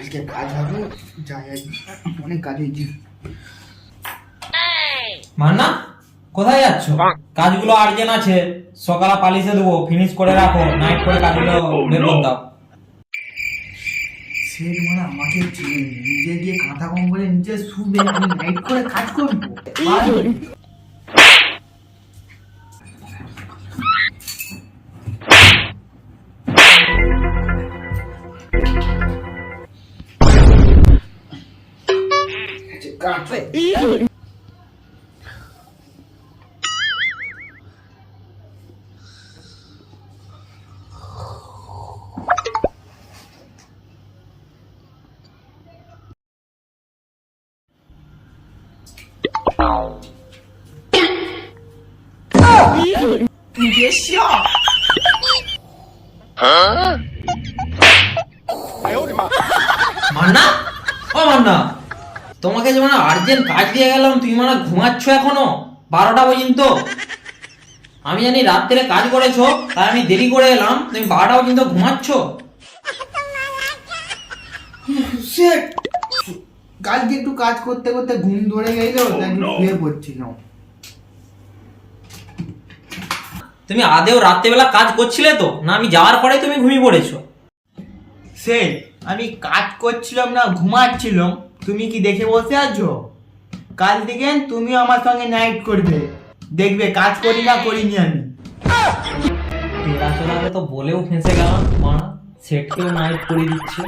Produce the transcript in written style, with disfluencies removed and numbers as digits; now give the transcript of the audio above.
কালকে কাজ হবে, যাই অনেক কাজ হয়েছে। মান্না, কোথায় যাচ্ছ? কাজগুলো আর্জেন্ট আছে, সকালে পালিশে দেবো, ফিনিশ করে রাখো, নাইট করে কাজগুলো বের করে দাও। সে মানে আমাকে নিজে গিয়ে কাঁথা কম্বলে নিজে শুবে, আমি নাইট করে কাজ করবো?你别笑。মান্না, ও মান্না, তোমাকে যে মানে আর্জেন্ট কাজ দিয়ে গেলাম, তুমি মানে ঘুমাচ্ছ এখনো 12টা পর্যন্ত। আমি জানি রাত্রে কাজ করেছো, তাই আমি দেরি করে এলাম, তুমি 12টা পর্যন্ত ঘুমাচ্ছ। কালকে একটু কাজ করতে করতে ঘুম ধরে গেল, তাই একটু শুয়ে পড়ছিলাম। তুমি আদেও রাত্রেবেলা কাজ করছিলে তো না? আমি যাওয়ার পরে তুমি ঘুমিয়ে পড়েছো। সে আমি কাজ করছিলাম না, ঘুমাচ্ছিলাম। তুমি কি দেখে বসে আছো? কাল থেকে তুমি আমার সঙ্গে নাইট করবে, দেখবে কাজ করি না করিনি আমি। তেরা চোরাকে তো বলেও ফেঁসে গেলাম, মা সেটকেও নাইট করে দিচ্ছে।